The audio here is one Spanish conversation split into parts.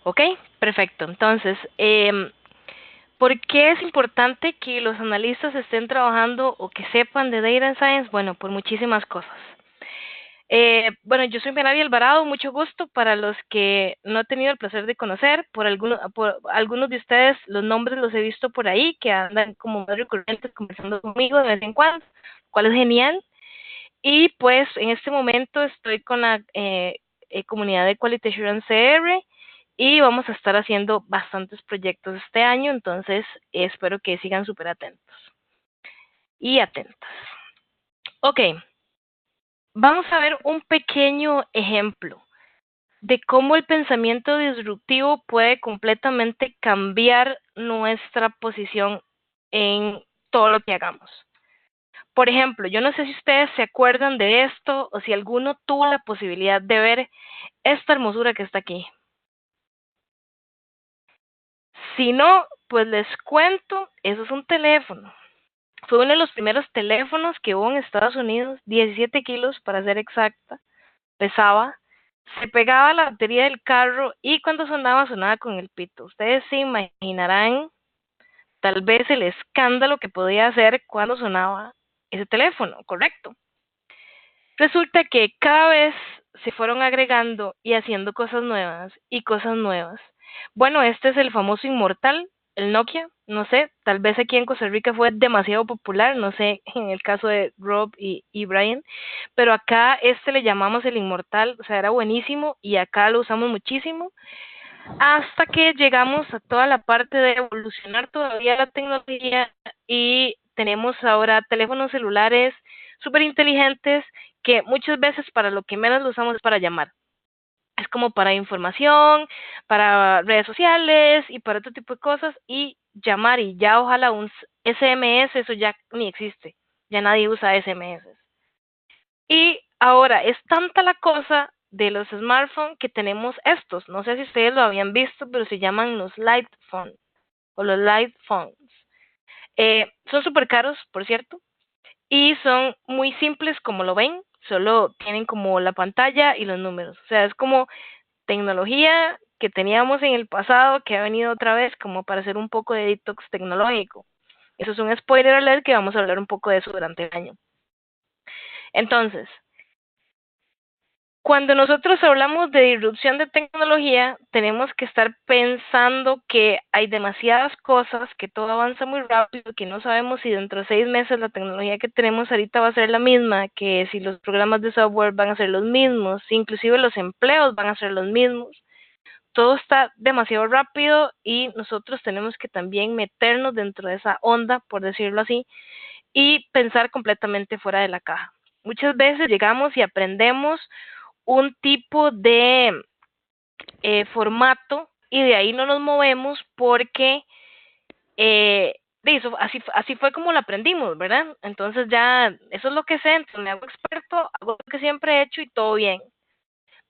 Ok, perfecto. Entonces, ¿por qué es importante que los analistas estén trabajando o que sepan de Data Science? Bueno, por muchísimas cosas. Bueno, yo soy Menadia Alvarado, mucho gusto. Para los que no he tenido el placer de conocer, por algunos de ustedes los nombres los he visto por ahí, que andan como más recurrentes conversando conmigo de vez en cuando, cual es genial. Y pues en este momento estoy con la comunidad de Quality Assurance CR y vamos a estar haciendo bastantes proyectos este año, entonces espero que sigan súper atentos y atentas. Ok, vamos a ver un pequeño ejemplo de cómo el pensamiento disruptivo puede completamente cambiar nuestra posición en todo lo que hagamos. Por ejemplo, yo no sé si ustedes se acuerdan de esto o si alguno tuvo la posibilidad de ver esta hermosura que está aquí. Si no, pues les cuento, eso es un teléfono. Fue uno de los primeros teléfonos que hubo en Estados Unidos, 17 kilos para ser exacta, pesaba, se pegaba a la batería del carro y cuando sonaba, sonaba con el pito. Ustedes se imaginarán tal vez el escándalo que podía hacer cuando sonaba ese teléfono, ¿correcto? Resulta que cada vez se fueron agregando y haciendo cosas nuevas y cosas nuevas. Bueno, este es el famoso Inmortal, el Nokia. No sé, tal vez aquí en Costa Rica fue demasiado popular, no sé, en el caso de Rob y Brian, pero acá este le llamamos el Inmortal, o sea, era buenísimo y acá lo usamos muchísimo, hasta que llegamos a toda la parte de evolucionar todavía la tecnología y tenemos ahora teléfonos celulares súper inteligentes que muchas veces para lo que menos lo usamos es para llamar. Es como para información, para redes sociales y para otro tipo de cosas y llamar y ya ojalá un SMS, eso ya ni existe, ya nadie usa SMS. Y ahora es tanta la cosa de los smartphones que tenemos estos. No sé si ustedes lo habían visto, pero se llaman los Light Phones o los Light Phones. Son súper caros, por cierto, y son muy simples como lo ven. Solo tienen como la pantalla y los números. O sea, es como tecnología que teníamos en el pasado que ha venido otra vez como para hacer un poco de detox tecnológico. Eso es un spoiler alert que vamos a hablar un poco de eso durante el año. Entonces, cuando nosotros hablamos de disrupción de tecnología, tenemos que estar pensando que hay demasiadas cosas, que todo avanza muy rápido, que no sabemos si dentro de 6 meses la tecnología que tenemos ahorita va a ser la misma, que si los programas de software van a ser los mismos, si inclusive los empleos van a ser los mismos. Todo está demasiado rápido y nosotros tenemos que también meternos dentro de esa onda, por decirlo así, y pensar completamente fuera de la caja. Muchas veces llegamos y aprendemos un tipo de formato y de ahí no nos movemos porque eso, así fue como lo aprendimos, ¿verdad? Entonces ya, eso es lo que sé, entonces me hago experto, hago lo que siempre he hecho y todo bien.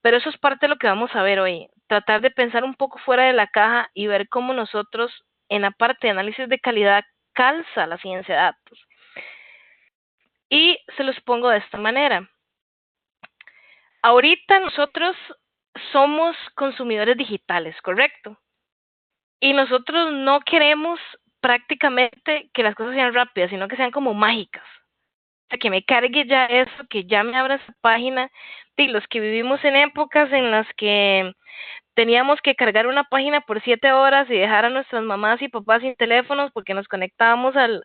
Pero eso es parte de lo que vamos a ver hoy, tratar de pensar un poco fuera de la caja y ver cómo nosotros en la parte de análisis de calidad calza la ciencia de datos. Y se los pongo de esta manera. Ahorita nosotros somos consumidores digitales, ¿correcto? Y nosotros no queremos prácticamente que las cosas sean rápidas, sino que sean como mágicas. O sea, que me cargue ya eso, que ya me abra esa página. Y los que vivimos en épocas en las que teníamos que cargar una página por 7 horas y dejar a nuestras mamás y papás sin teléfonos porque nos conectábamos al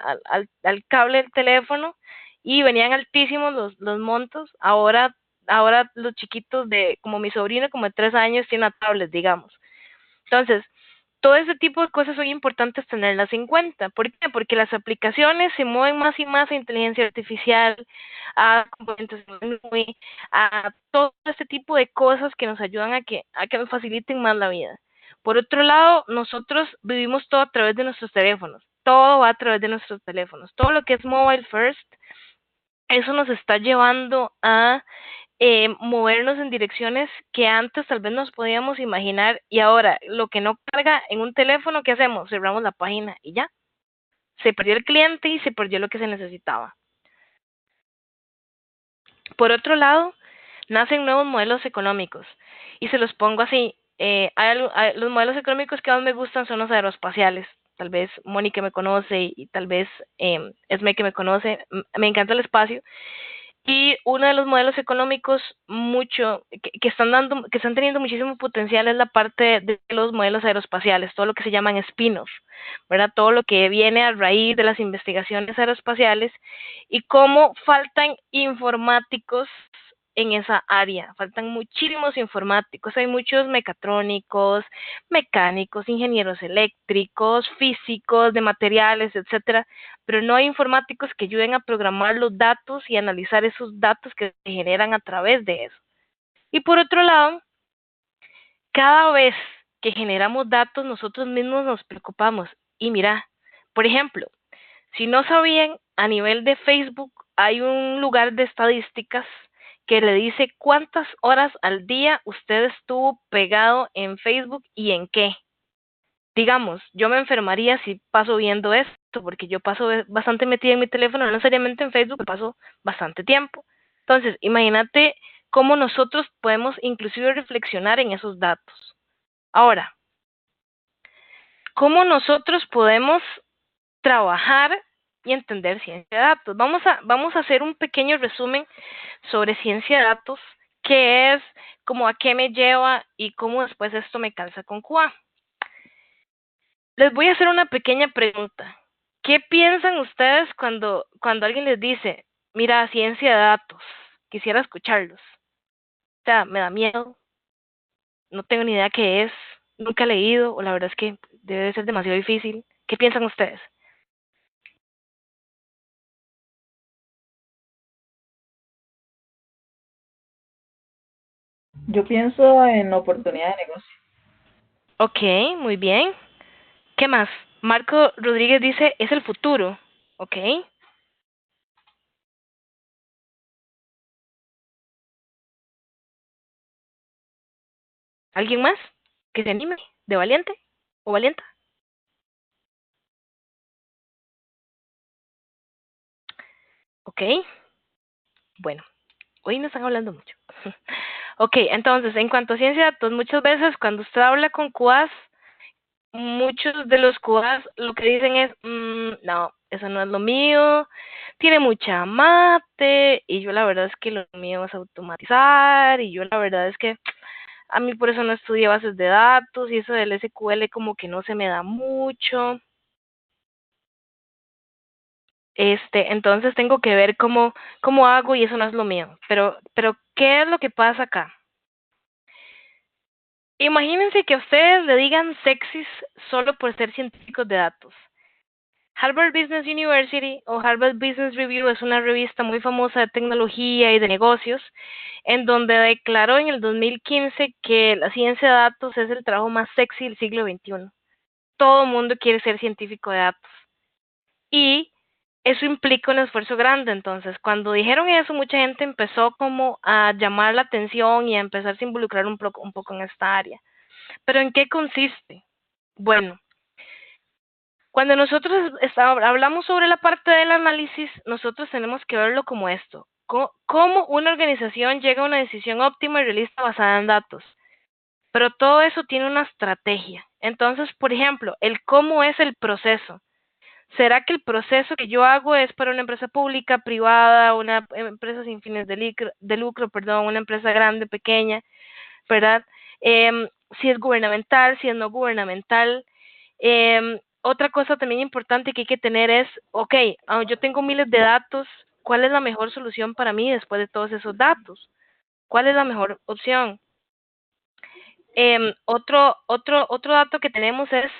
cable del teléfono y venían altísimos los montos. Ahora los chiquitos de, como mi sobrino, como de 3 años, tienen tablets, digamos. Entonces, todo ese tipo de cosas son importantes tenerlas en cuenta. ¿Por qué? Porque las aplicaciones se mueven más y más a inteligencia artificial, a componentes de nube, a todo este tipo de cosas que nos ayudan a que nos faciliten más la vida. Por otro lado, nosotros vivimos todo a través de nuestros teléfonos. Todo va a través de nuestros teléfonos. Todo lo que es mobile first, eso nos está llevando a movernos en direcciones que antes tal vez nos podíamos imaginar y ahora lo que no carga en un teléfono, ¿qué hacemos? Cerramos la página y ya. Se perdió el cliente y se perdió lo que se necesitaba. Por otro lado, nacen nuevos modelos económicos y se los pongo así. los modelos económicos que más me gustan son los aeroespaciales. Tal vez Moni que me conoce y tal vez Esme que me conoce, me encanta el espacio. Y uno de los modelos económicos que están teniendo muchísimo potencial es la parte de los modelos aeroespaciales, todo lo que se llaman spin-off, ¿verdad? Todo lo que viene a raíz de las investigaciones aeroespaciales y cómo faltan informáticos en esa área, faltan muchísimos informáticos, hay muchos mecatrónicos, mecánicos, ingenieros eléctricos, físicos de materiales, etcétera, pero no hay informáticos que ayuden a programar los datos y analizar esos datos que se generan a través de eso. Y por otro lado, cada vez que generamos datos, nosotros mismos nos preocupamos. Y mira, por ejemplo, si no sabían, a nivel de Facebook hay un lugar de estadísticas que le dice cuántas horas al día usted estuvo pegado en Facebook y en qué. Digamos, yo me enfermaría si paso viendo esto, porque yo paso bastante metida en mi teléfono, no necesariamente en Facebook, paso bastante tiempo. Entonces, imagínate cómo nosotros podemos inclusive reflexionar en esos datos. Ahora, ¿cómo nosotros podemos trabajar y entender ciencia de datos? Vamos a hacer un pequeño resumen sobre ciencia de datos, qué es, cómo a qué me lleva y cómo después esto me calza con QA. Les voy a hacer una pequeña pregunta. ¿Qué piensan ustedes cuando alguien les dice, mira, ciencia de datos? Quisiera escucharlos. O sea, me da miedo, no tengo ni idea qué es, nunca he leído, o la verdad es que debe ser demasiado difícil. ¿Qué piensan ustedes? Yo pienso en oportunidad de negocio. Ok, muy bien. ¿Qué más? Marco Rodríguez dice, es el futuro. Ok. ¿Alguien más que se anime? ¿De valiente o valienta? Ok. Bueno, hoy no están hablando mucho. Ok, entonces, en cuanto a ciencia de datos, muchas veces cuando usted habla con QAs, muchos de los QAs lo que dicen es, no, eso no es lo mío, tiene mucha mate, y yo la verdad es que lo mío es automatizar, y yo la verdad es que a mí por eso no estudié bases de datos, y eso del SQL como que no se me da mucho. Entonces tengo que ver cómo hago y eso no es lo mío. Pero, ¿qué es lo que pasa acá? Imagínense que a ustedes le digan sexys solo por ser científicos de datos. Harvard Business University o Harvard Business Review es una revista muy famosa de tecnología y de negocios, en donde declaró en el 2015 que la ciencia de datos es el trabajo más sexy del siglo XXI. Todo el mundo quiere ser científico de datos. Y eso implica un esfuerzo grande. Entonces, cuando dijeron eso, mucha gente empezó como a llamar la atención y a empezarse a involucrar un poco en esta área. ¿Pero en qué consiste? Bueno, cuando nosotros hablamos sobre la parte del análisis, nosotros tenemos que verlo como esto. ¿Cómo una organización llega a una decisión óptima y realista basada en datos? Pero todo eso tiene una estrategia. Entonces, por ejemplo, el cómo es el proceso. ¿Será que el proceso que yo hago es para una empresa pública, privada, una empresa sin fines de lucro, perdón, una empresa grande, pequeña, ¿verdad? Si es gubernamental, si es no gubernamental. Otra cosa también importante que hay que tener es, ok, yo tengo miles de datos, ¿cuál es la mejor solución para mí después de todos esos datos? ¿Cuál es la mejor opción? Otro dato que tenemos es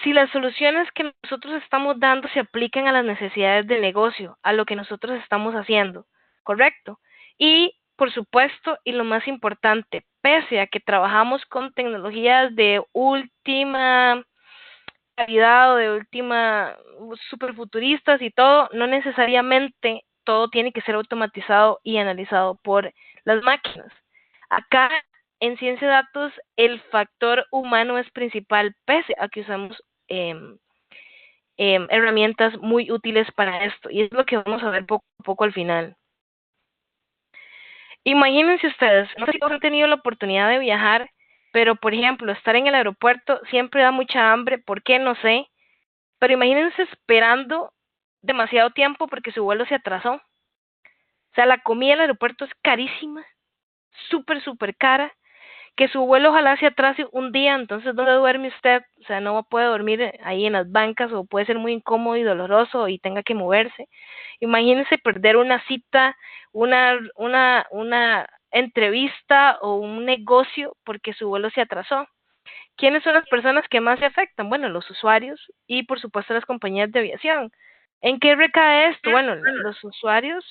si las soluciones que nosotros estamos dando se aplican a las necesidades del negocio, a lo que nosotros estamos haciendo, ¿correcto? Y, por supuesto, y lo más importante, pese a que trabajamos con tecnologías de última calidad o de última superfuturistas y todo, no necesariamente todo tiene que ser automatizado y analizado por las máquinas. Acá en ciencia de datos el factor humano es principal, pese a que usamos eh, herramientas muy útiles para esto, y es lo que vamos a ver poco a poco al final. Imagínense ustedes, no sé si han tenido la oportunidad de viajar, pero por ejemplo, estar en el aeropuerto siempre da mucha hambre, ¿por qué? No sé, pero imagínense esperando demasiado tiempo porque su vuelo se atrasó. O sea, la comida en el aeropuerto es carísima, súper, súper cara, que su vuelo ojalá se atrase un día, entonces ¿dónde duerme usted? O sea, no puede dormir ahí en las bancas o puede ser muy incómodo y doloroso y tenga que moverse. Imagínense perder una cita, una entrevista o un negocio porque su vuelo se atrasó. ¿Quiénes son las personas que más se afectan? Bueno, los usuarios y por supuesto las compañías de aviación. ¿En qué recae esto? Bueno, los usuarios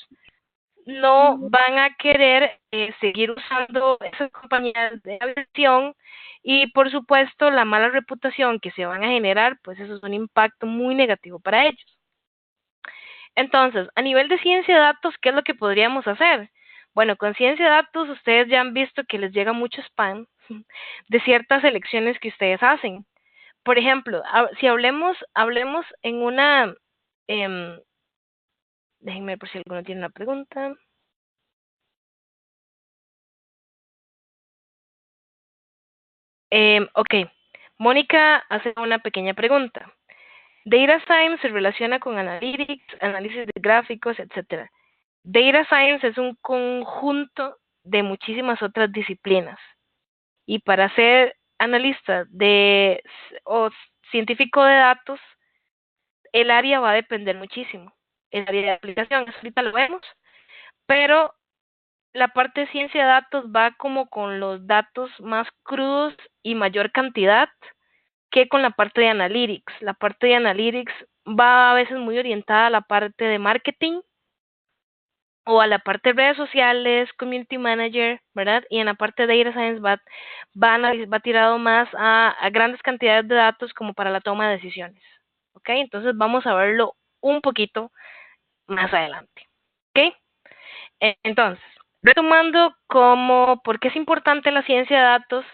no van a querer seguir usando esas compañías de aviación y por supuesto la mala reputación que se van a generar, pues eso es un impacto muy negativo para ellos. Entonces, a nivel de ciencia de datos, ¿qué es lo que podríamos hacer? Bueno, con ciencia de datos ustedes ya han visto que les llega mucho spam de ciertas elecciones que ustedes hacen. Por ejemplo, si hablemos en una, eh, déjenme ver por si alguno tiene una pregunta. Ok, Mónica hace una pequeña pregunta. Data Science se relaciona con Analytics, análisis de gráficos, etc. Data Science es un conjunto de muchísimas otras disciplinas. Y para ser analista o científico de datos, el área va a depender muchísimo. El área de aplicación, eso ahorita lo vemos, pero la parte de ciencia de datos va como con los datos más crudos y mayor cantidad que con la parte de analytics. La parte de analytics va a veces muy orientada a la parte de marketing o a la parte de redes sociales, community manager, ¿verdad? Y en la parte de data science va tirado más a grandes cantidades de datos como para la toma de decisiones. ¿Ok? Entonces vamos a verlo un poquito más adelante. ¿Ok? Entonces, retomando por qué es importante la ciencia de datos,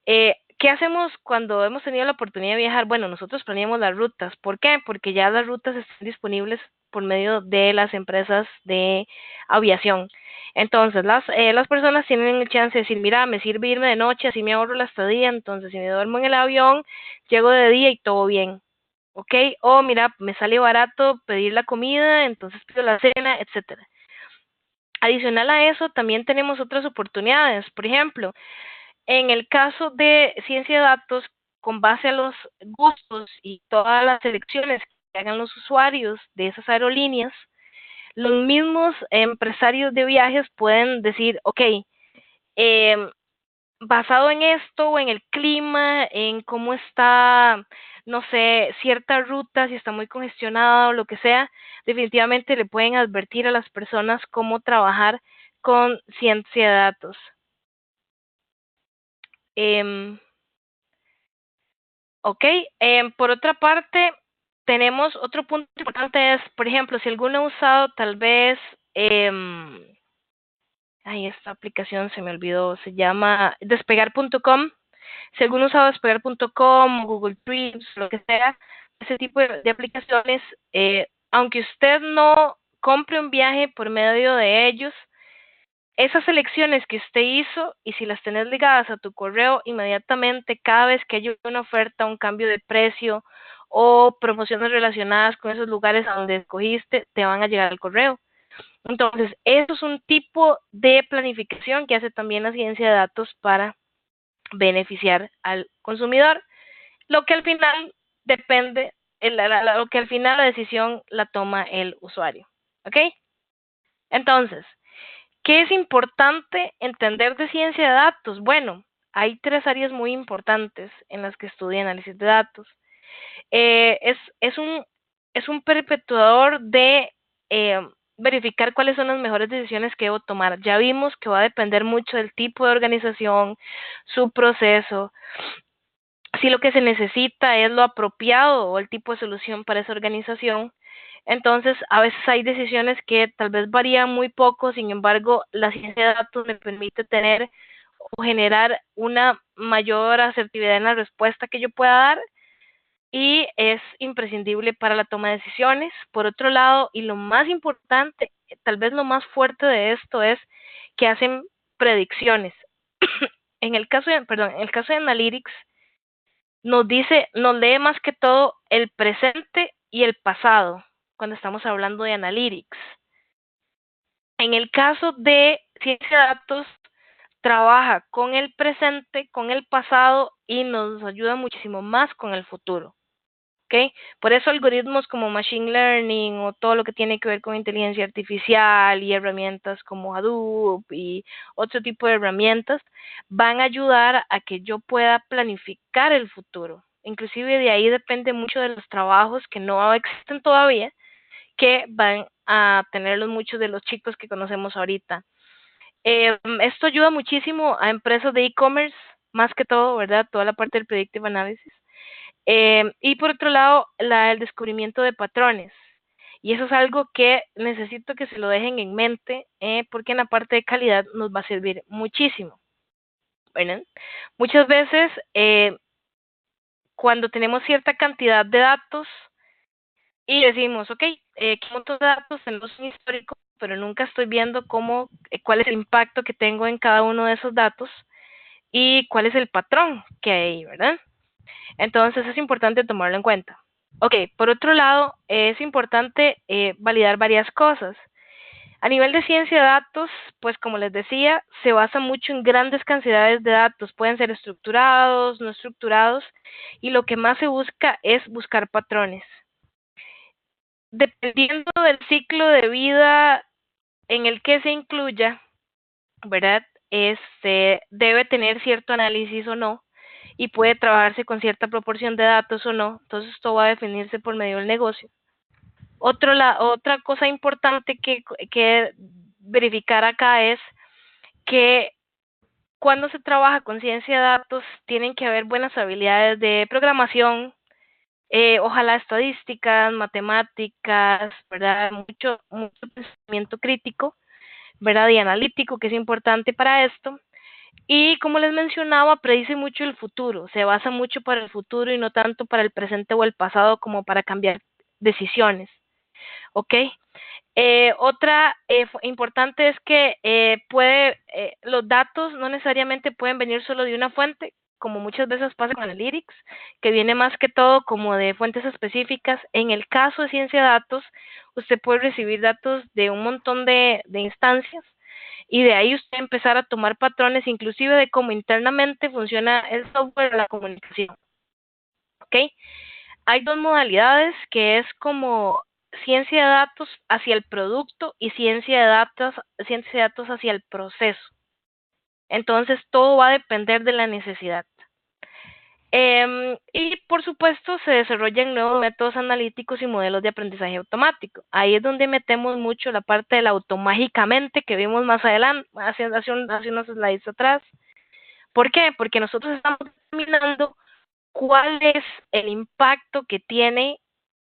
¿qué hacemos cuando hemos tenido la oportunidad de viajar? Bueno, nosotros planeamos las rutas. ¿Por qué? Porque ya las rutas están disponibles por medio de las empresas de aviación. Entonces, las personas tienen el chance de decir, mira, me sirve irme de noche, así me ahorro la estadía, entonces si me duermo en el avión, llego de día y todo bien. ¿Ok? O mira, me sale barato pedir la comida, entonces pido la cena, etcétera. Adicional a eso, también tenemos otras oportunidades. Por ejemplo, en el caso de ciencia de datos, con base a los gustos y todas las selecciones que hagan los usuarios de esas aerolíneas, los mismos empresarios de viajes pueden decir, ok, basado en esto o en el clima, en cómo está, no sé, cierta ruta, si está muy congestionada o lo que sea, definitivamente le pueden advertir a las personas cómo trabajar con ciencia de datos. Ok, por otra parte, tenemos otro punto importante es, por ejemplo, si alguno ha usado tal vez, esta aplicación se me olvidó, se llama despegar.com. Si alguno ha usado despegar.com, Google Trips, lo que sea, ese tipo de aplicaciones, aunque usted no compre un viaje por medio de ellos, esas elecciones que usted hizo y si las tenés ligadas a tu correo, inmediatamente cada vez que haya una oferta, un cambio de precio o promociones relacionadas con esos lugares a donde escogiste, te van a llegar al correo. Entonces, eso es un tipo de planificación que hace también la ciencia de datos para beneficiar al consumidor, lo que al final depende, lo que al final la decisión la toma el usuario. ¿Ok? Entonces, ¿qué es importante entender de ciencia de datos? Bueno, hay tres áreas muy importantes en las que estudia análisis de datos. Es un perpetuador de verificar cuáles son las mejores decisiones que debo tomar. Ya vimos que va a depender mucho del tipo de organización, su proceso, si lo que se necesita es lo apropiado o el tipo de solución para esa organización. Entonces, a veces hay decisiones que tal vez varían muy poco, sin embargo, la ciencia de datos me permite tener o generar una mayor asertividad en la respuesta que yo pueda dar y es imprescindible para la toma de decisiones. Por otro lado, y lo más importante, tal vez lo más fuerte de esto es que hacen predicciones. En el caso de Analytics, nos lee más que todo el presente y el pasado cuando estamos hablando de Analytics. En el caso de ciencia de datos, trabaja con el presente, con el pasado y nos ayuda muchísimo más con el futuro. ¿Okay? Por eso algoritmos como Machine Learning o todo lo que tiene que ver con inteligencia artificial y herramientas como Hadoop y otro tipo de herramientas van a ayudar a que yo pueda planificar el futuro. Inclusive de ahí depende mucho de los trabajos que no existen todavía, que van a tenerlos muchos de los chicos que conocemos ahorita. Esto ayuda muchísimo a empresas de e-commerce, más que todo, ¿verdad? Toda la parte del predictive analysis. Y por otro lado, el descubrimiento de patrones. Y eso es algo que necesito que se lo dejen en mente, porque en la parte de calidad nos va a servir muchísimo. ¿Verdad? Muchas veces, cuando tenemos cierta cantidad de datos y decimos, ok, ¿qué montón de datos tenemos un histórico? Pero nunca estoy viendo cuál es el impacto que tengo en cada uno de esos datos y cuál es el patrón que hay, ¿verdad? Entonces es importante tomarlo en cuenta. Ok, por otro lado, es importante validar varias cosas. A nivel de ciencia de datos, pues como les decía, se basa mucho en grandes cantidades de datos. Pueden ser estructurados, no estructurados, y lo que más se busca es buscar patrones. Dependiendo del ciclo de vida en el que se incluya, ¿verdad? Debe tener cierto análisis o no, y puede trabajarse con cierta proporción de datos o no. Entonces, esto va a definirse por medio del negocio. Otra cosa importante que verificar acá es que cuando se trabaja con ciencia de datos, tienen que haber buenas habilidades de programación, ojalá estadísticas, matemáticas, ¿verdad? Mucho pensamiento crítico, ¿verdad? Y analítico, que es importante para esto. Y como les mencionaba, predice mucho el futuro, se basa mucho para el futuro y no tanto para el presente o el pasado como para cambiar decisiones. ¿Ok? Otra importante es que los datos no necesariamente pueden venir solo de una fuente, como muchas veces pasa con Analytics, que viene más que todo como de fuentes específicas. En el caso de ciencia de datos, usted puede recibir datos de un montón de instancias y de ahí usted empezar a tomar patrones, inclusive de cómo internamente funciona el software de la comunicación. ¿Ok? Hay dos modalidades, que es como ciencia de datos hacia el producto y ciencia de datos hacia el proceso. Entonces, todo va a depender de la necesidad. Y por supuesto, se desarrollan nuevos métodos analíticos y modelos de aprendizaje automático. Ahí es donde metemos mucho la parte del automágicamente que vimos más adelante, hace unos slides atrás. ¿Por qué? Porque nosotros estamos determinando cuál es el impacto que tiene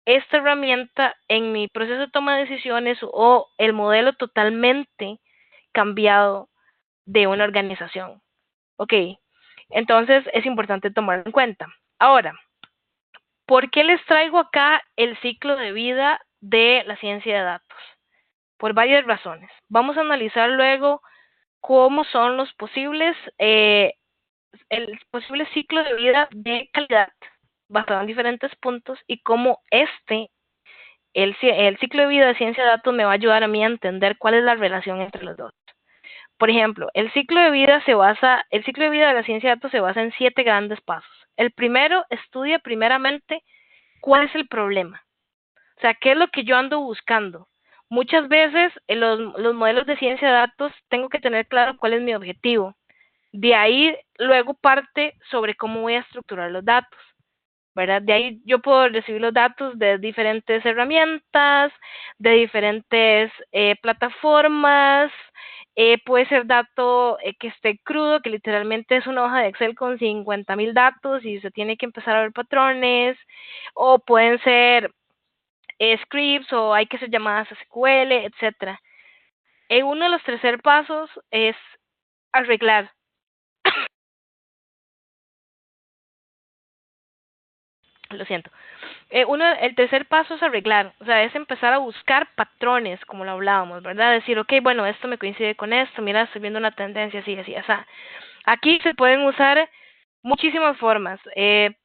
esta herramienta en mi proceso de toma de decisiones o el modelo totalmente cambiado de una organización. Ok, entonces es importante tomarlo en cuenta. Ahora, ¿por qué les traigo acá el ciclo de vida de la ciencia de datos? Por varias razones. Vamos a analizar luego cómo son los el posible ciclo de vida de calidad basado en diferentes puntos y cómo el ciclo de vida de ciencia de datos me va a ayudar a mí a entender cuál es la relación entre los dos. Por ejemplo, el ciclo de vida de la ciencia de datos se basa en 7 grandes pasos. El primero estudia primeramente cuál es el problema. O sea, qué es lo que yo ando buscando. Muchas veces en los modelos de ciencia de datos tengo que tener claro cuál es mi objetivo. De ahí luego parte sobre cómo voy a estructurar los datos, ¿verdad? De ahí yo puedo recibir los datos de diferentes herramientas, de diferentes plataformas. Puede ser dato que esté crudo, que literalmente es una hoja de Excel con 50,000 datos y se tiene que empezar a ver patrones, o pueden ser scripts, o hay que hacer llamadas a SQL, etcétera. Uno de los tercer pasos es arreglar. Lo siento. El tercer paso es arreglar, o sea, es empezar a buscar patrones, como lo hablábamos, ¿verdad? Decir, ok, bueno, esto me coincide con esto, mira, estoy viendo una tendencia así, así, así. Aquí se pueden usar muchísimas formas.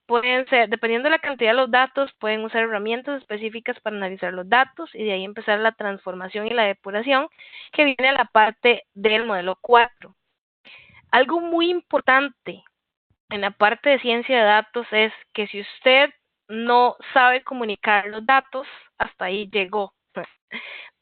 Pueden ser, dependiendo de la cantidad de los datos, pueden usar herramientas específicas para analizar los datos y de ahí empezar la transformación y la depuración, que viene a la parte del modelo 4. Algo muy importante en la parte de ciencia de datos es que si usted no sabe comunicar los datos, hasta ahí llegó.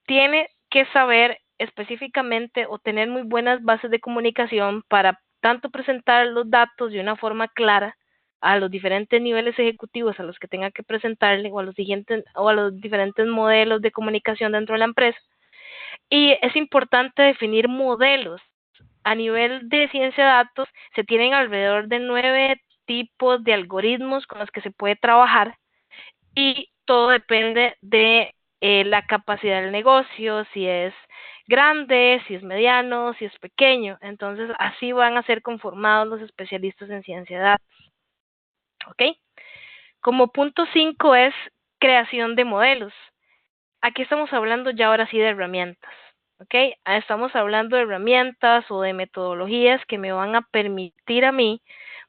Tiene que saber específicamente o tener muy buenas bases de comunicación para tanto presentar los datos de una forma clara a los diferentes niveles ejecutivos a los que tenga que presentarle o a los diferentes modelos de comunicación dentro de la empresa. Y es importante definir modelos. A nivel de ciencia de datos se tienen alrededor de 9 tipos de algoritmos con los que se puede trabajar y todo depende de la capacidad del negocio, si es grande, si es mediano, si es pequeño. Entonces, así van a ser conformados los especialistas en ciencia de datos. ¿Ok? Como punto 5 es creación de modelos. Aquí estamos hablando ya ahora sí de herramientas. ¿Ok? Estamos hablando de herramientas o de metodologías que me van a permitir a mí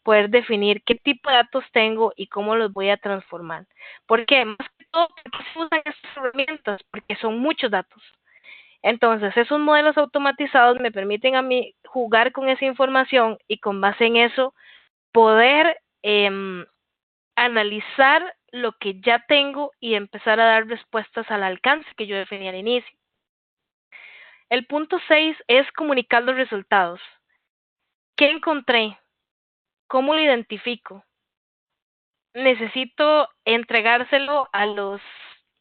poder definir qué tipo de datos tengo y cómo los voy a transformar. ¿Por qué? Más que todo, ¿por qué se usan estas herramientas? Porque son muchos datos. Entonces, esos modelos automatizados me permiten a mí jugar con esa información y con base en eso poder analizar lo que ya tengo y empezar a dar respuestas al alcance que yo definí al inicio. El punto 6 es comunicar los resultados. ¿Qué encontré? ¿Cómo lo identifico? Necesito entregárselo a los,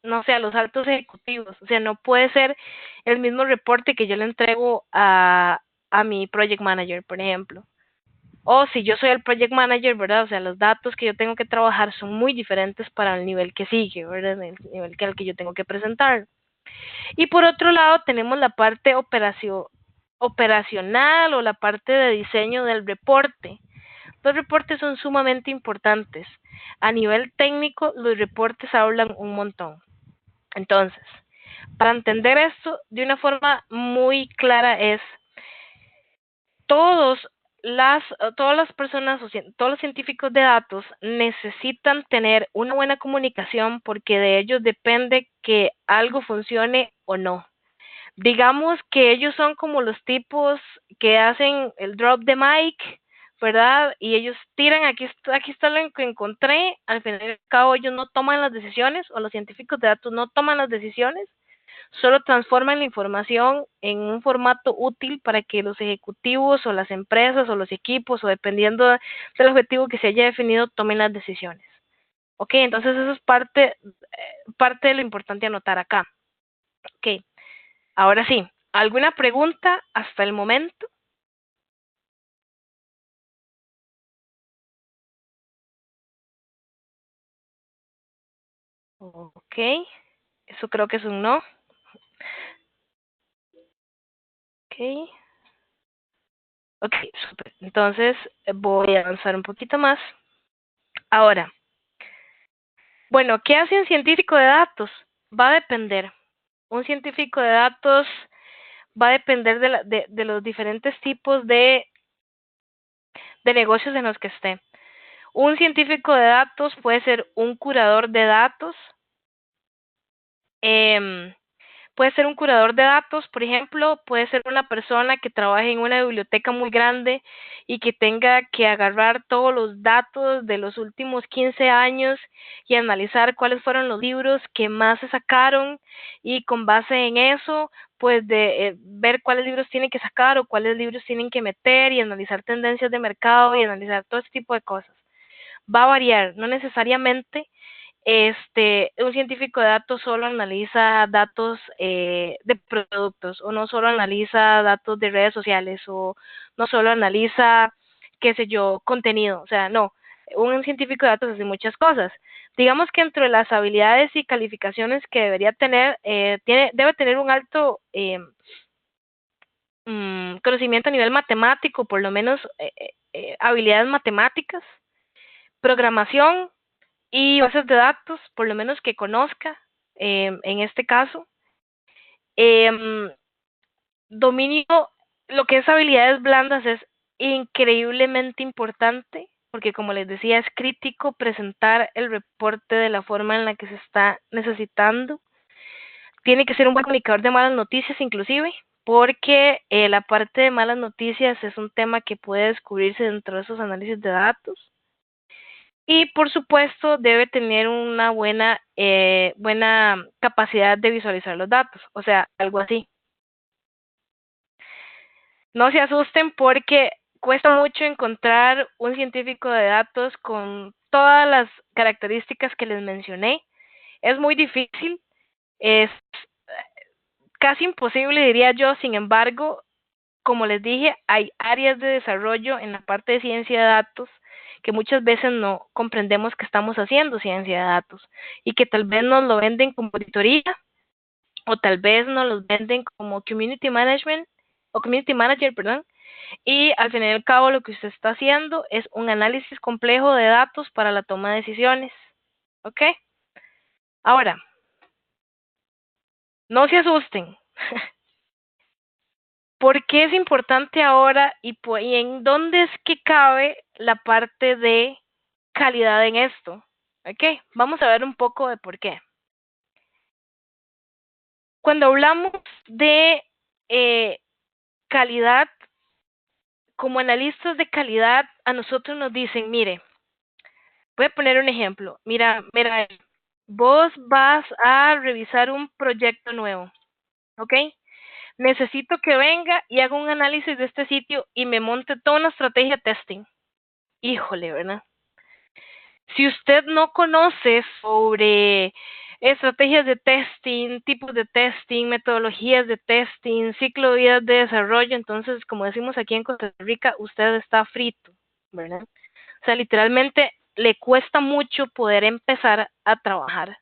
no sé, a los altos ejecutivos. O sea, no puede ser el mismo reporte que yo le entrego a mi project manager, por ejemplo. O si yo soy el project manager, ¿verdad? O sea, los datos que yo tengo que trabajar son muy diferentes para el nivel que sigue, ¿verdad? El nivel al que yo tengo que presentar. Y por otro lado, tenemos la parte operacional o la parte de diseño del reporte. Los reportes son sumamente importantes. A nivel técnico, los reportes hablan un montón. Entonces, para entender esto de una forma muy clara es todos todas las personas, todos los científicos de datos necesitan tener una buena comunicación porque de ellos depende que algo funcione o no. Digamos que ellos son como los tipos que hacen el drop de mic, ¿verdad? Y ellos tiran, aquí está lo que encontré, al final y al cabo ellos no toman las decisiones, o los científicos de datos no toman las decisiones, solo transforman la información en un formato útil para que los ejecutivos o las empresas o los equipos, o dependiendo del objetivo que se haya definido, tomen las decisiones. Ok, entonces eso es parte de lo importante a anotar acá. Ok. Ahora sí, ¿alguna pregunta hasta el momento? Ok, eso creo que es un no. Ok, ok, super. Entonces voy a avanzar un poquito más. Ahora, bueno, ¿qué hace un científico de datos? Va a depender. Un científico de datos va a depender de los diferentes tipos de negocios en los que esté. Un científico de datos puede ser un curador de datos. Puede ser un curador de datos, por ejemplo, puede ser una persona que trabaje en una biblioteca muy grande y que tenga que agarrar todos los datos de los últimos 15 años y analizar cuáles fueron los libros que más se sacaron y con base en eso, pues de ver cuáles libros tienen que sacar o cuáles libros tienen que meter y analizar tendencias de mercado y analizar todo ese tipo de cosas. Va a variar, no necesariamente un científico de datos solo analiza datos de productos, o no solo analiza datos de redes sociales, o no solo analiza, qué sé yo, contenido. O sea, no, un científico de datos hace muchas cosas. Digamos que entre las habilidades y calificaciones que debería tener, debe tener un alto conocimiento a nivel matemático, por lo menos habilidades matemáticas, programación, y bases de datos, por lo menos que conozca, en este caso. Dominio, lo que es habilidades blandas es increíblemente importante, porque como les decía, es crítico presentar el reporte de la forma en la que se está necesitando. Tiene que ser un buen comunicador de malas noticias inclusive, porque la parte de malas noticias es un tema que puede descubrirse dentro de esos análisis de datos. Y por supuesto debe tener una buena capacidad de visualizar los datos, o sea, algo así. No se asusten porque cuesta mucho encontrar un científico de datos con todas las características que les mencioné. Es muy difícil, es casi imposible, diría yo. Sin embargo, como les dije, hay áreas de desarrollo en la parte de ciencia de datos que muchas veces no comprendemos que estamos haciendo ciencia de datos y que tal vez nos lo venden como auditoría o tal vez nos los venden como community management o community manager, perdón, y al fin y al cabo lo que usted está haciendo es un análisis complejo de datos para la toma de decisiones. ¿Ok? Ahora, no se asusten. ¿Por qué es importante ahora y en dónde es que cabe la parte de calidad en esto? ¿Ok? Vamos a ver un poco de por qué. Cuando hablamos de calidad, como analistas de calidad, a nosotros nos dicen, mire, voy a poner un ejemplo. Mira, vos vas a revisar un proyecto nuevo, ¿ok? Necesito que venga y haga un análisis de este sitio y me monte toda una estrategia de testing. Híjole, ¿verdad? Si usted no conoce sobre estrategias de testing, tipos de testing, metodologías de testing, ciclo de vida de desarrollo, entonces, como decimos aquí en Costa Rica, usted está frito, ¿verdad? O sea, literalmente le cuesta mucho poder empezar a trabajar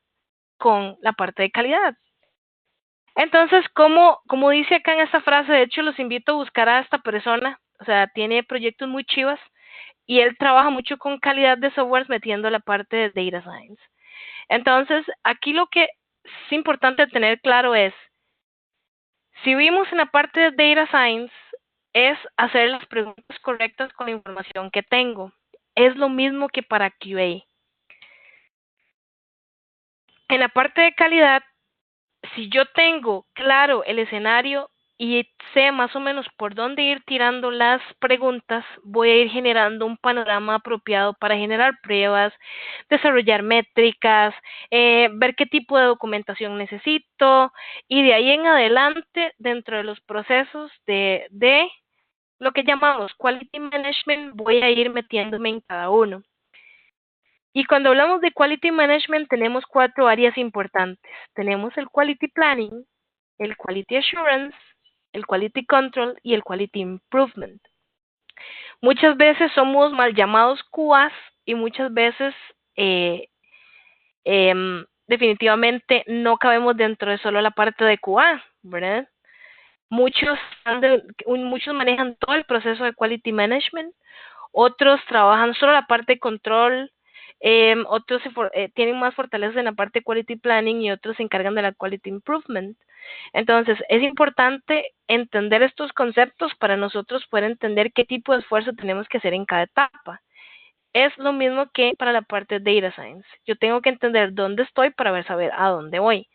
con la parte de calidad. Entonces, como dice acá en esta frase, de hecho los invito a buscar a esta persona, o sea, tiene proyectos muy chivas y él trabaja mucho con calidad de software metiendo la parte de data science. Entonces, aquí lo que es importante tener claro es, si vimos en la parte de data science, es hacer las preguntas correctas con la información que tengo. Es lo mismo que para QA. En la parte de calidad, si yo tengo claro el escenario y sé más o menos por dónde ir tirando las preguntas, voy a ir generando un panorama apropiado para generar pruebas, desarrollar métricas, ver qué tipo de documentación necesito y de ahí en adelante dentro de los procesos de lo que llamamos quality management voy a ir metiéndome en cada uno. Y cuando hablamos de quality management tenemos 4 áreas importantes. Tenemos el quality planning, el quality assurance, el quality control y el quality improvement. Muchas veces somos mal llamados QAs y muchas veces definitivamente no cabemos dentro de solo la parte de QA, ¿verdad? Muchos manejan todo el proceso de quality management, otros trabajan solo la parte de control, otros tienen más fortalezas en la parte de quality planning y otros se encargan de la quality improvement. Entonces, es importante entender estos conceptos para nosotros poder entender qué tipo de esfuerzo tenemos que hacer en cada etapa. Es lo mismo que para la parte de data science. Yo tengo que entender dónde estoy para saber a dónde voy.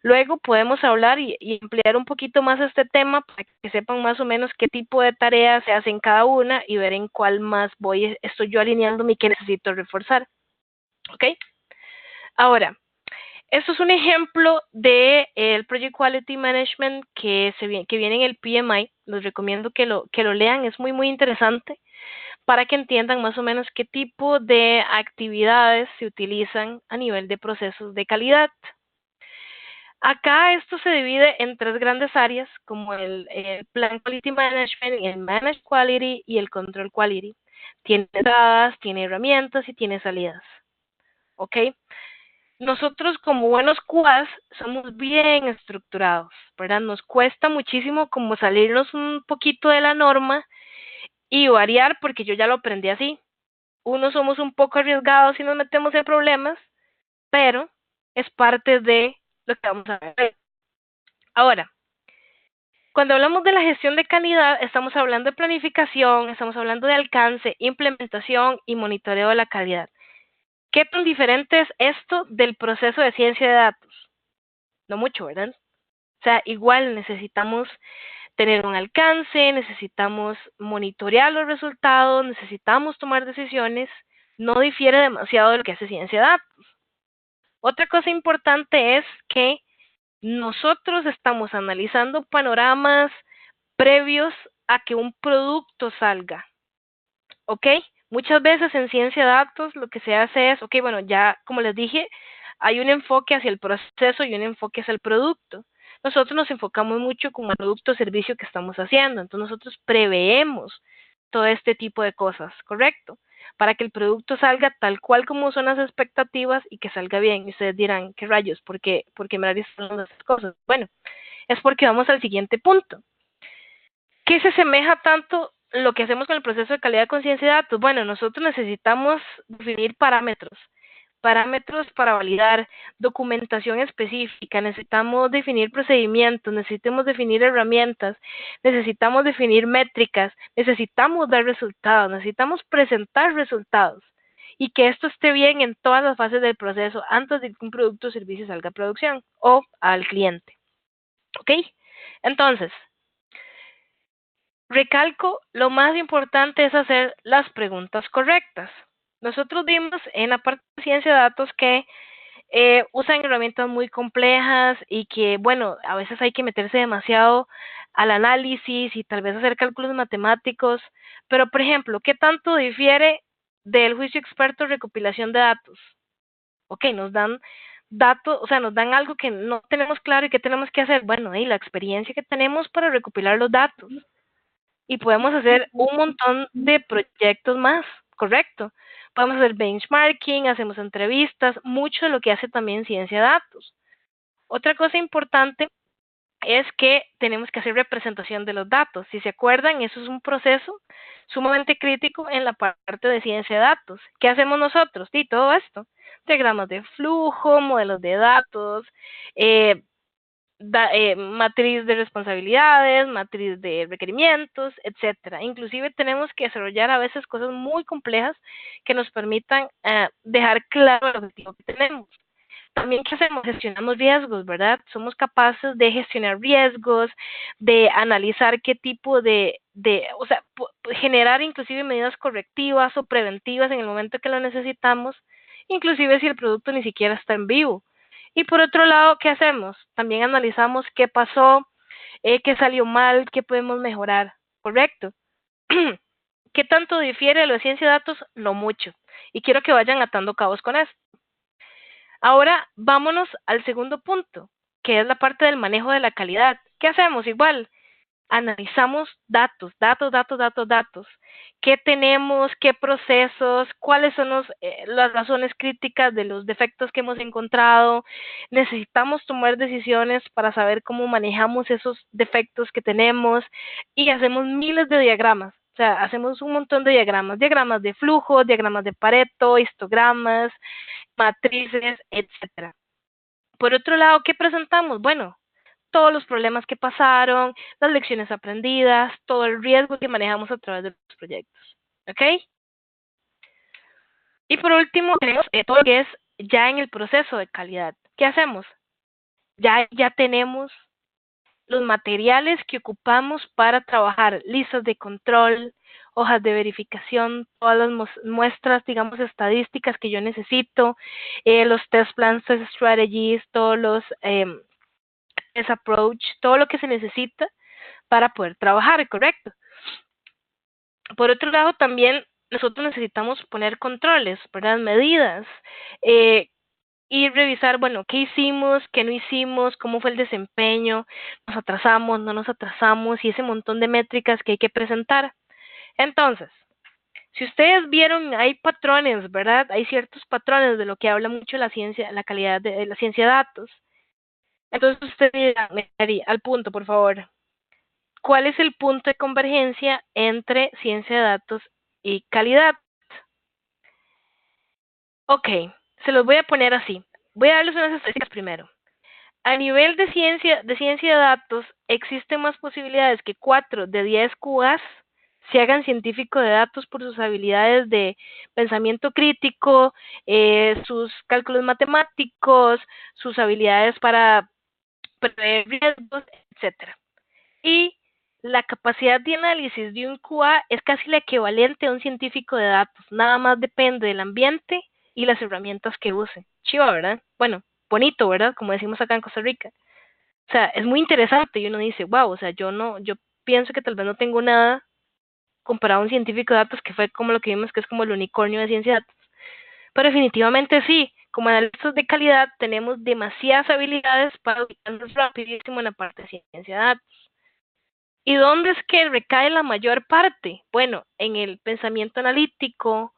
Luego podemos hablar y ampliar un poquito más este tema para que sepan más o menos qué tipo de tareas se hacen cada una y ver en cuál más estoy yo alineándome y qué necesito reforzar. ¿Ok? Ahora, esto es un ejemplo de el Project Quality Management que viene en el PMI. Les recomiendo que lo lean, es muy interesante para que entiendan más o menos qué tipo de actividades se utilizan a nivel de procesos de calidad. Acá esto se divide en 3 grandes áreas, como el Plan Quality Management, el Managed Quality y el Control Quality. Tiene entradas, tiene herramientas y tiene salidas. ¿Ok? Nosotros como buenos QAs somos bien estructurados, ¿verdad? Nos cuesta muchísimo como salirnos un poquito de la norma y variar porque yo ya lo aprendí así. unos somos un poco arriesgados y nos metemos en problemas, pero es parte de lo que vamos a ver. Ahora, cuando hablamos de la gestión de calidad, estamos hablando de planificación, estamos hablando de alcance, implementación y monitoreo de la calidad. ¿Qué tan diferente es esto del proceso de ciencia de datos? No mucho, ¿verdad? O sea, igual necesitamos tener un alcance, necesitamos monitorear los resultados, necesitamos tomar decisiones, no difiere demasiado de lo que hace ciencia de datos. Otra cosa importante es que nosotros estamos analizando panoramas previos a que un producto salga, ¿ok? Muchas veces en ciencia de datos lo que se hace es, ok, bueno, ya como les dije, hay un enfoque hacia el proceso y un enfoque hacia el producto. Nosotros nos enfocamos mucho como el producto o servicio que estamos haciendo, entonces nosotros preveemos todo este tipo de cosas, ¿correcto? Para que el producto salga tal cual como son las expectativas y que salga bien. Y ustedes dirán, ¿qué rayos? ¿Por qué me están hablando de estas cosas? Bueno, es porque vamos al siguiente punto. ¿Qué se asemeja tanto lo que hacemos con el proceso de calidad con ciencia de datos? Bueno, nosotros necesitamos definir parámetros para validar, documentación específica, necesitamos definir procedimientos, necesitamos definir herramientas, necesitamos definir métricas, necesitamos dar resultados, necesitamos presentar resultados y que esto esté bien en todas las fases del proceso antes de que un producto o servicio salga a producción o al cliente. ¿Ok? Entonces, recalco, lo más importante es hacer las preguntas correctas. Nosotros vimos en la parte de ciencia de datos que usan herramientas muy complejas y que, bueno, a veces hay que meterse demasiado al análisis y tal vez hacer cálculos matemáticos, pero por ejemplo, ¿qué tanto difiere del juicio experto recopilación de datos? Ok, nos dan datos, o sea, nos dan algo que no tenemos claro y qué tenemos que hacer. Bueno, y la experiencia que tenemos para recopilar los datos. Y podemos hacer un montón de proyectos más, correcto. Podemos hacer benchmarking, hacemos entrevistas, mucho de lo que hace también ciencia de datos. Otra cosa importante es que tenemos que hacer representación de los datos. Si se acuerdan, eso es un proceso sumamente crítico en la parte de ciencia de datos. ¿Qué hacemos nosotros? Y todo esto. Diagramas de flujo, modelos de datos, matriz de responsabilidades, matriz de requerimientos, etcétera. Inclusive tenemos que desarrollar a veces cosas muy complejas que nos permitan dejar claro el objetivo que tenemos. También, ¿qué hacemos? Gestionamos riesgos, ¿verdad? Somos capaces de gestionar riesgos, de analizar qué tipo o sea, generar inclusive medidas correctivas o preventivas en el momento que lo necesitamos, inclusive si el producto ni siquiera está en vivo. Y por otro lado, ¿qué hacemos? También analizamos qué pasó, qué salió mal, qué podemos mejorar, ¿correcto? ¿Qué tanto difiere lo de ciencia de datos? No mucho. Y quiero que vayan atando cabos con esto. Ahora vámonos al segundo punto, que es la parte del manejo de la calidad. ¿Qué hacemos? Igual, analizamos datos. ¿Qué tenemos? ¿Qué procesos? ¿Cuáles son las razones críticas de los defectos que hemos encontrado? Necesitamos tomar decisiones para saber cómo manejamos esos defectos que tenemos y hacemos miles de diagramas. O sea, hacemos un montón de diagramas de flujo, diagramas de Pareto, histogramas, matrices, etcétera. Por otro lado, ¿qué presentamos? Bueno, todos los problemas que pasaron, las lecciones aprendidas, todo el riesgo que manejamos a través de los proyectos. ¿Ok? Y por último, tenemos todo lo que es ya en el proceso de calidad. ¿Qué hacemos? Ya tenemos los materiales que ocupamos para trabajar, listas de control, hojas de verificación, todas las muestras, digamos, estadísticas que yo necesito, los test plans, test strategies, todos los test approach, todo lo que se necesita para poder trabajar, ¿correcto? Por otro lado, también nosotros necesitamos poner controles, ¿verdad? Medidas, y revisar, bueno, qué hicimos, qué no hicimos, cómo fue el desempeño, nos atrasamos, no nos atrasamos y ese montón de métricas que hay que presentar. Entonces, si ustedes vieron, hay patrones, ¿verdad? Hay ciertos patrones de lo que habla mucho la ciencia, la calidad de la ciencia de datos. Entonces, ustedes dirán, al punto, por favor. ¿Cuál es el punto de convergencia entre ciencia de datos y calidad? Ok, se los voy a poner así. Voy a darles unas estadísticas primero. A nivel de ciencia de datos, existen más posibilidades que 4 de 10 QAs se hagan científico de datos por sus habilidades de pensamiento crítico, sus cálculos matemáticos, sus habilidades para prever riesgos, etcétera. Y la capacidad de análisis de un QA es casi la equivalente a un científico de datos. Nada más depende del ambiente y las herramientas que use. Chiva, ¿verdad? Bueno, bonito, ¿verdad? Como decimos acá en Costa Rica. O sea, es muy interesante y uno dice, wow, o sea, yo pienso que tal vez no tengo nada comparado a un científico de datos que fue como lo que vimos que es como el unicornio de ciencia de datos. Pero definitivamente sí, como analistas de calidad tenemos demasiadas habilidades para ubicarnos rapidísimo en la parte de ciencia de datos. ¿Y dónde es que recae la mayor parte? Bueno, en el pensamiento analítico,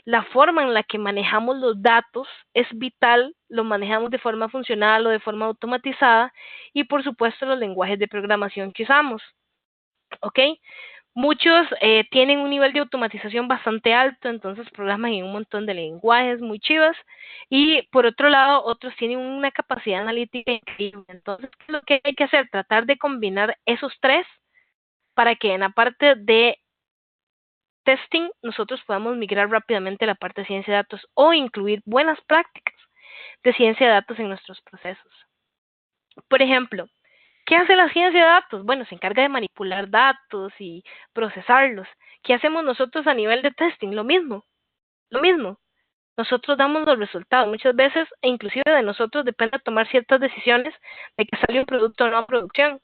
la forma en la que manejamos los datos es vital, lo manejamos de forma funcional o de forma automatizada y por supuesto los lenguajes de programación que usamos. ¿Ok? Muchos tienen un nivel de automatización bastante alto, entonces programan en un montón de lenguajes muy chivas y por otro lado otros tienen una capacidad analítica increíble. Entonces, ¿qué es lo que hay que hacer? Tratar de combinar esos tres para que en la parte de testing nosotros podamos migrar rápidamente a la parte de ciencia de datos o incluir buenas prácticas de ciencia de datos en nuestros procesos. Por ejemplo, ¿qué hace la ciencia de datos? Bueno, se encarga de manipular datos y procesarlos. ¿Qué hacemos nosotros a nivel de testing? Lo mismo, lo mismo. Nosotros damos los resultados. Muchas veces, e inclusive de nosotros, depende tomar ciertas decisiones de que sale un producto o no a producción,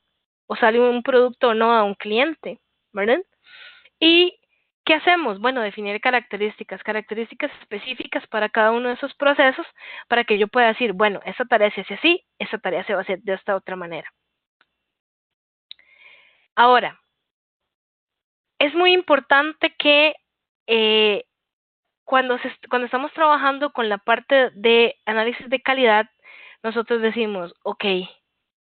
o sale un producto o no a un cliente, ¿verdad? ¿Y qué hacemos? Bueno, definir características específicas para cada uno de esos procesos para que yo pueda decir, bueno, esta tarea se hace así, esta tarea se va a hacer de esta otra manera. Ahora, es muy importante que cuando estamos trabajando con la parte de análisis de calidad, nosotros decimos, ok,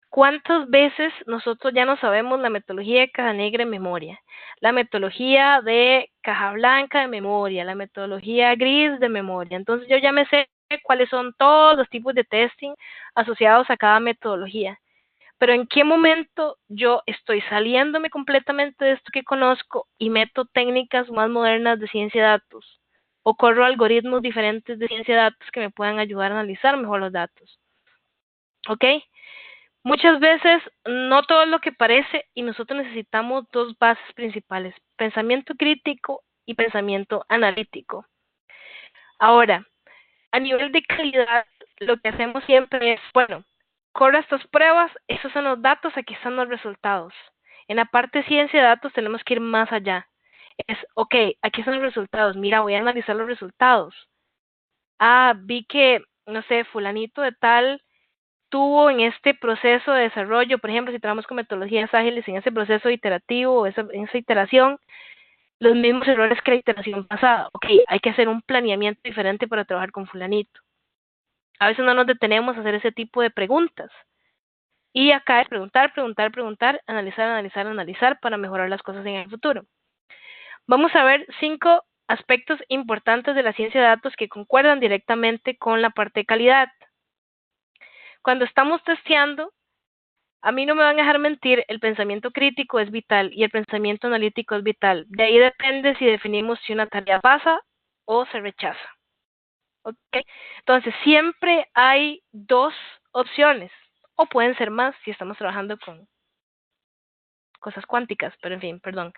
¿cuántas veces nosotros ya no sabemos la metodología de caja negra en memoria? La metodología de caja blanca de memoria, la metodología gris de memoria. Entonces yo ya me sé cuáles son todos los tipos de testing asociados a cada metodología. Pero en qué momento yo estoy saliéndome completamente de esto que conozco y meto técnicas más modernas de ciencia de datos o corro algoritmos diferentes de ciencia de datos que me puedan ayudar a analizar mejor los datos. ¿Ok? Muchas veces no todo es lo que parece y nosotros necesitamos dos bases principales, pensamiento crítico y pensamiento analítico. Ahora, a nivel de calidad, lo que hacemos siempre es, bueno, corre estas pruebas, esos son los datos, aquí están los resultados. En la parte de ciencia de datos tenemos que ir más allá. Es, ok, aquí están los resultados, mira, voy a analizar los resultados. Ah, vi que, no sé, fulanito de tal tuvo en este proceso de desarrollo, por ejemplo, si trabajamos con metodologías ágiles, en ese proceso iterativo, en esa iteración, los mismos errores que la iteración pasada. Ok, hay que hacer un planeamiento diferente para trabajar con fulanito. A veces no nos detenemos a hacer ese tipo de preguntas. Y acá es preguntar, analizar para mejorar las cosas en el futuro. Vamos a ver 5 aspectos importantes de la ciencia de datos que concuerdan directamente con la parte de calidad. Cuando estamos testeando, a mí no me van a dejar mentir, el pensamiento crítico es vital y el pensamiento analítico es vital. De ahí depende si definimos si una tarea pasa o se rechaza. ¿Okay? Entonces, siempre hay dos opciones, o pueden ser más si estamos trabajando con cosas cuánticas, pero en fin, perdón.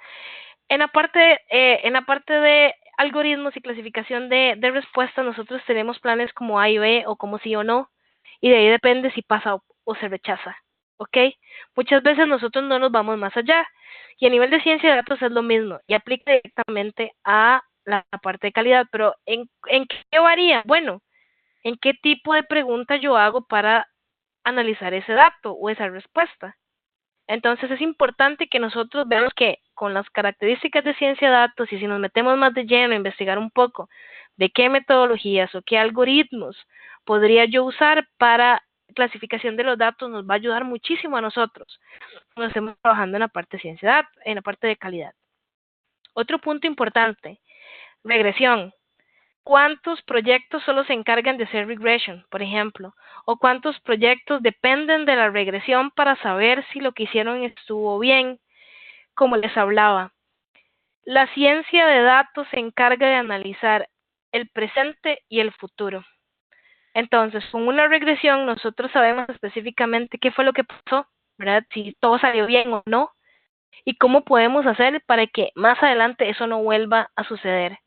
En la parte de algoritmos y clasificación de respuestas, nosotros tenemos planes como A y B o como sí o no, y de ahí depende si pasa o se rechaza. ¿Ok? Muchas veces nosotros no nos vamos más allá. Y a nivel de ciencia de datos es lo mismo y aplica directamente a la parte de calidad. Pero ¿en qué varía? Bueno, ¿en qué tipo de pregunta yo hago para analizar ese dato o esa respuesta? Entonces es importante que nosotros veamos que con las características de ciencia de datos y si nos metemos más de lleno a investigar un poco de qué metodologías o qué algoritmos podría yo usar para clasificación de los datos, nos va a ayudar muchísimo a nosotros cuando estemos trabajando en la parte de ciencia de datos, en la parte de calidad. Otro punto importante, regresión. cuántos proyectos solo se encargan de hacer regression, por ejemplo, o cuántos proyectos dependen de la regresión para saber si lo que hicieron estuvo bien, como les hablaba. La ciencia de datos se encarga de analizar el presente y el futuro. Entonces, con una regresión nosotros sabemos específicamente qué fue lo que pasó, ¿verdad? Si todo salió bien o no, y cómo podemos hacer para que más adelante eso no vuelva a suceder.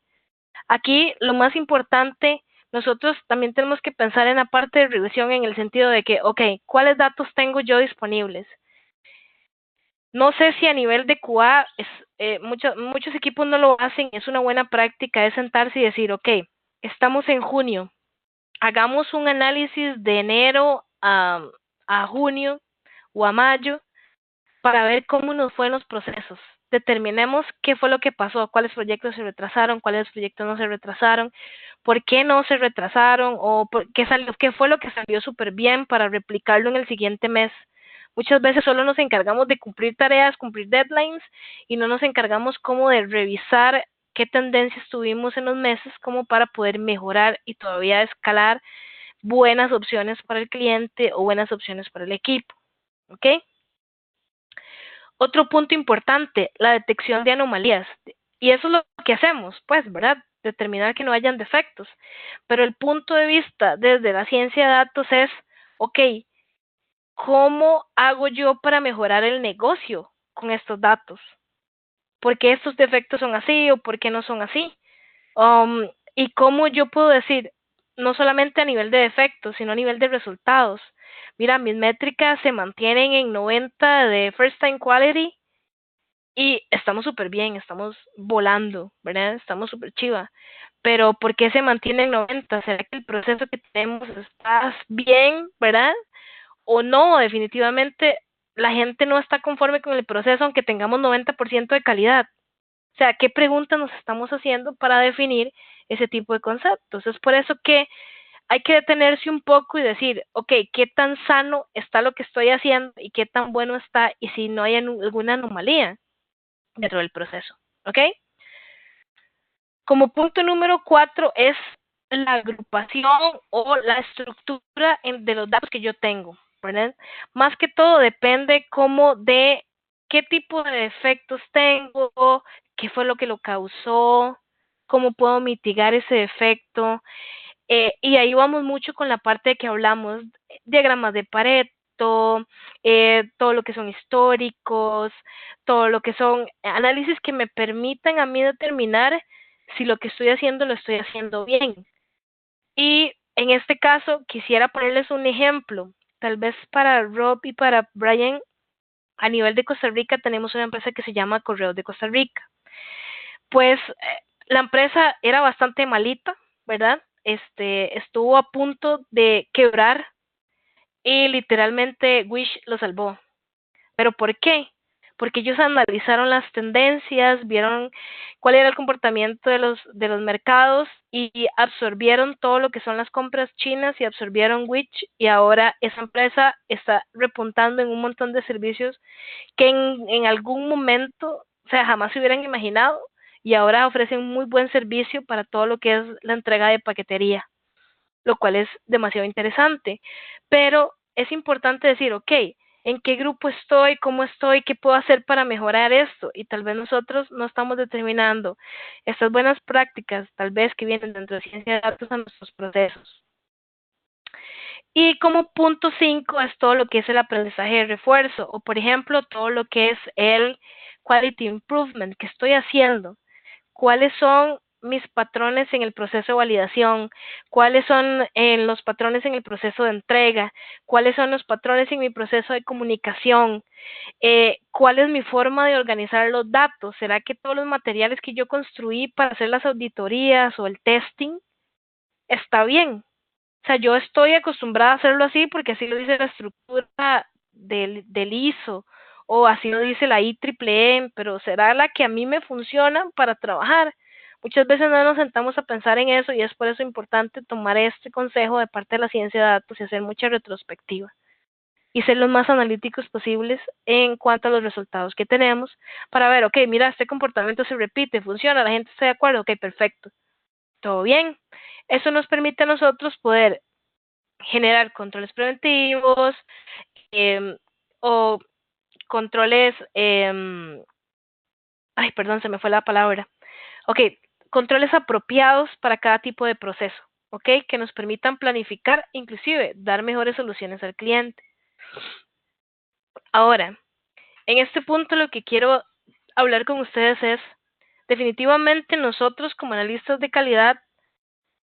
Aquí lo más importante, nosotros también tenemos que pensar en la parte de regresión en el sentido de que, ok, ¿cuáles datos tengo yo disponibles? No sé si a nivel de QA, muchos equipos no lo hacen, es una buena práctica, es sentarse y decir, ok, estamos en junio, hagamos un análisis de enero a junio o a mayo para ver cómo nos fueron los procesos. Determinemos qué fue lo que pasó, cuáles proyectos se retrasaron, cuáles proyectos no se retrasaron, por qué no se retrasaron o qué fue lo que salió súper bien para replicarlo en el siguiente mes. Muchas veces solo nos encargamos de cumplir tareas, cumplir deadlines y no nos encargamos como de revisar qué tendencias tuvimos en los meses como para poder mejorar y todavía escalar buenas opciones para el cliente o buenas opciones para el equipo. ¿Ok? Otro punto importante, la detección de anomalías. Y eso es lo que hacemos, pues, ¿verdad? Determinar que no hayan defectos. Pero el punto de vista desde la ciencia de datos es, ok, ¿cómo hago yo para mejorar el negocio con estos datos? ¿Por qué estos defectos son así o por qué no son así? Y cómo yo puedo decir, no solamente a nivel de defectos, sino a nivel de resultados. Mira, mis métricas se mantienen en 90 de first time quality y estamos súper bien, estamos volando, ¿verdad? Estamos súper chiva. Pero ¿por qué se mantiene en 90? ¿Será que el proceso que tenemos está bien, verdad? O no, definitivamente la gente no está conforme con el proceso aunque tengamos 90% de calidad. O sea, ¿qué preguntas nos estamos haciendo para definir ese tipo de conceptos? Es por eso que hay que detenerse un poco y decir, ok, ¿qué tan sano está lo que estoy haciendo y qué tan bueno está y si no hay alguna anomalía dentro del proceso? ¿Ok? Como punto número 4 es la agrupación o la estructura de los datos que yo tengo, ¿verdad? Más que todo depende como de qué tipo de defectos tengo, qué fue lo que lo causó, cómo puedo mitigar ese defecto. Y ahí vamos mucho con la parte de que hablamos, diagramas de Pareto, todo lo que son históricos, todo lo que son análisis que me permitan a mí determinar si lo que estoy haciendo lo estoy haciendo bien. Y en este caso quisiera ponerles un ejemplo, tal vez para Rob y para Brian. A nivel de Costa Rica tenemos una empresa que se llama Correos de Costa Rica. Pues la empresa era bastante malita, ¿verdad? Estuvo a punto de quebrar y literalmente Wish lo salvó. ¿Pero por qué? Porque ellos analizaron las tendencias, vieron cuál era el comportamiento de los mercados y absorbieron todo lo que son las compras chinas y absorbieron Wish y ahora esa empresa está repuntando en un montón de servicios que en algún momento, o sea, jamás se hubieran imaginado y ahora ofrecen muy buen servicio para todo lo que es la entrega de paquetería, lo cual es demasiado interesante. Pero es importante decir, ok, ¿en qué grupo estoy? ¿Cómo estoy? ¿Qué puedo hacer para mejorar esto? Y tal vez nosotros no estamos determinando estas buenas prácticas, tal vez que vienen dentro de ciencia de datos a nuestros procesos. Y como punto 5 es todo lo que es el aprendizaje de refuerzo o, por ejemplo, todo lo que es el quality improvement que estoy haciendo. ¿Cuáles son mis patrones en el proceso de validación? ¿Cuáles son los patrones en el proceso de entrega? ¿Cuáles son los patrones en mi proceso de comunicación? ¿Cuál es mi forma de organizar los datos? ¿Será que todos los materiales que yo construí para hacer las auditorías o el testing está bien? O sea, yo estoy acostumbrada a hacerlo así porque así lo dice la estructura del ISO o así lo dice la IEEE, pero será la que a mí me funciona para trabajar. Muchas veces no nos sentamos a pensar en eso y es por eso importante tomar este consejo de parte de la ciencia de datos y hacer mucha retrospectiva y ser los más analíticos posibles en cuanto a los resultados que tenemos para ver, ok, mira, este comportamiento se repite, funciona, la gente está de acuerdo, ok, perfecto. todo bien. Eso nos permite a nosotros poder generar controles preventivos o controles, ay, perdón, se me fue la palabra. Ok, controles apropiados para cada tipo de proceso, ok, que nos permitan planificar, inclusive dar mejores soluciones al cliente. Ahora, en este punto lo que quiero hablar con ustedes es, definitivamente nosotros como analistas de calidad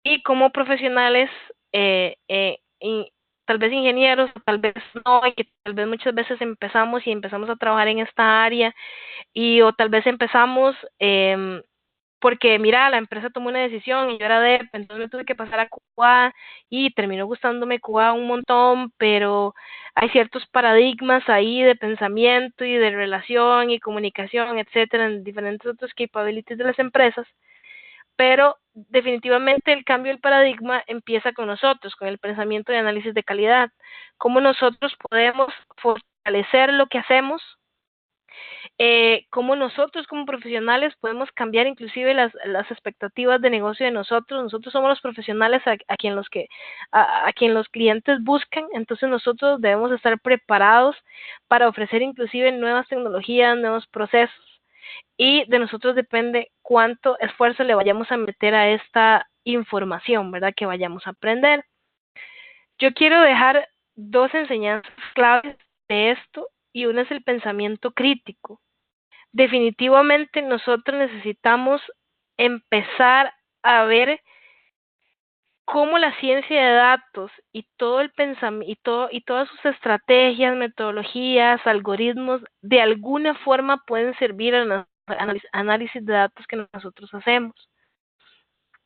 y como profesionales, y tal vez ingenieros, tal vez no, y que tal vez muchas veces empezamos a trabajar en esta área o tal vez empezamos porque mira, la empresa tomó una decisión y yo era DEP, entonces me tuve que pasar a QA y terminó gustándome QA un montón, pero hay ciertos paradigmas ahí de pensamiento y de relación y comunicación, etcétera, en diferentes otros capabilities de las empresas, pero definitivamente el cambio del paradigma empieza con nosotros, con el pensamiento de análisis de calidad, cómo nosotros podemos fortalecer lo que hacemos, cómo nosotros como profesionales podemos cambiar inclusive las expectativas de negocio de nosotros. Nosotros somos los profesionales a quien los clientes buscan, entonces nosotros debemos estar preparados para ofrecer inclusive nuevas tecnologías, nuevos procesos, y de nosotros depende cuánto esfuerzo le vayamos a meter a esta información, ¿verdad? Que vayamos a aprender. Yo quiero dejar dos enseñanzas claves de esto, y una es el pensamiento crítico. Definitivamente nosotros necesitamos empezar a ver cómo la ciencia de datos y todo el pensamiento y todas sus estrategias, metodologías, algoritmos, de alguna forma pueden servir al análisis de datos que nosotros hacemos.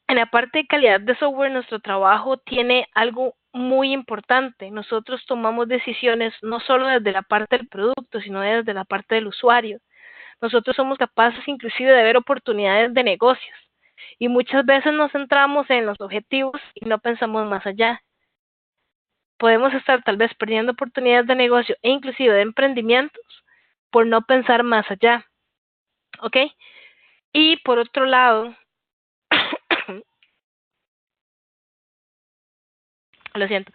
En la parte de calidad de software, nuestro trabajo tiene algo muy importante. Nosotros tomamos decisiones no solo desde la parte del producto, sino desde la parte del usuario. Nosotros somos capaces inclusive de ver oportunidades de negocios y muchas veces nos centramos en los objetivos y no pensamos más allá. Podemos estar tal vez perdiendo oportunidades de negocio e inclusive de emprendimientos por no pensar más allá, ¿ok? Y por otro lado, lo siento,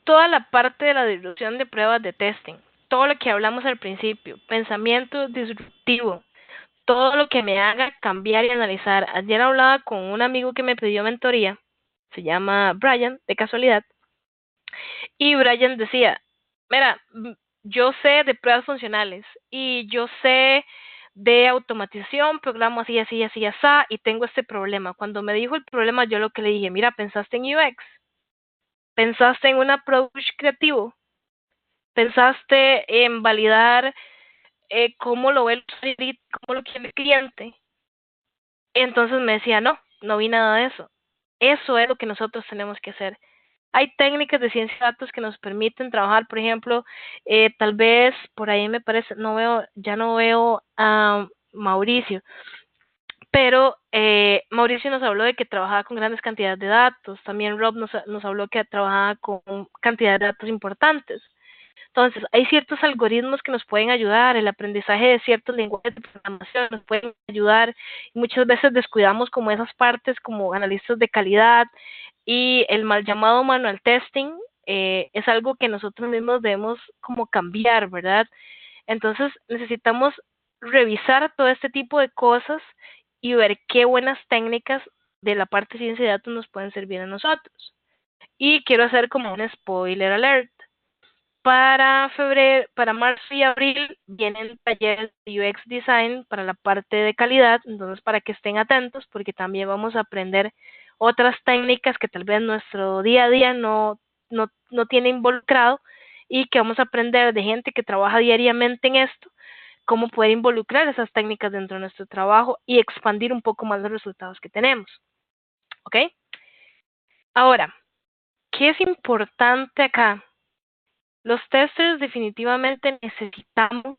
toda la parte de la distribución de pruebas de testing, todo lo que hablamos al principio, pensamiento disruptivo, todo lo que me haga cambiar y analizar. Ayer hablaba con un amigo que me pidió mentoría, se llama Brian, de casualidad, y Brian decía, mira, yo sé de pruebas funcionales y yo sé de automatización, programo así, así, así, así, y tengo este problema. Cuando me dijo el problema, yo lo que le dije, mira, ¿pensaste en UX? ¿Pensaste en un approach creativo? ¿Pensaste en validar cómo lo ve el usuario, cómo lo quiere el cliente? Entonces me decía, no, no vi nada de eso. Eso es lo que nosotros tenemos que hacer. Hay técnicas de ciencia de datos que nos permiten trabajar, por ejemplo, tal vez por ahí me parece, ya no veo a Mauricio, pero Mauricio nos habló de que trabajaba con grandes cantidades de datos. También Rob nos habló que trabajaba con cantidades de datos importantes. Entonces, hay ciertos algoritmos que nos pueden ayudar, el aprendizaje de ciertos lenguajes de programación nos pueden ayudar, y muchas veces descuidamos como esas partes como analistas de calidad, y el mal llamado manual testing es algo que nosotros mismos debemos como cambiar, ¿verdad? Entonces, necesitamos revisar todo este tipo de cosas y ver qué buenas técnicas de la parte de ciencia de datos nos pueden servir a nosotros. Y quiero hacer como un spoiler alert. Para marzo y abril vienen talleres de UX Design para la parte de calidad, entonces para que estén atentos, porque también vamos a aprender otras técnicas que tal vez nuestro día a día no tiene involucrado, y que vamos a aprender de gente que trabaja diariamente en esto, cómo poder involucrar esas técnicas dentro de nuestro trabajo y expandir un poco más los resultados que tenemos. ¿Ok? Ahora, ¿qué es importante acá? Los testers definitivamente necesitamos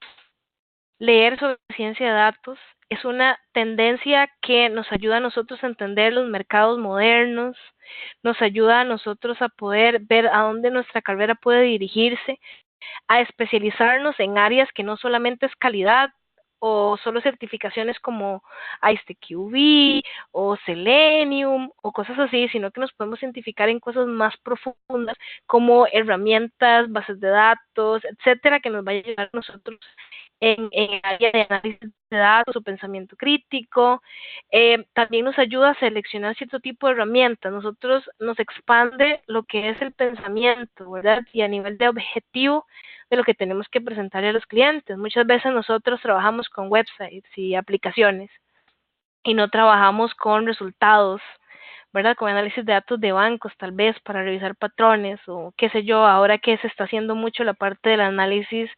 leer sobre ciencia de datos. Es una tendencia que nos ayuda a nosotros a entender los mercados modernos, nos ayuda a nosotros a poder ver a dónde nuestra carrera puede dirigirse, a especializarnos en áreas que no solamente es calidad o solo certificaciones como ISTQB o Selenium o cosas así, sino que nos podemos identificar en cosas más profundas como herramientas, bases de datos, etcétera, que nos vaya a ayudar a nosotros en el área de análisis de datos o pensamiento crítico. También nos ayuda a seleccionar cierto tipo de herramientas. Nosotros nos expande lo que es el pensamiento, ¿verdad? Y a nivel de objetivo de lo que tenemos que presentarle a los clientes. Muchas veces nosotros trabajamos con websites y aplicaciones y no trabajamos con resultados, ¿verdad? Con análisis de datos de bancos, tal vez, para revisar patrones o qué sé yo, ahora que se está haciendo mucho la parte del análisis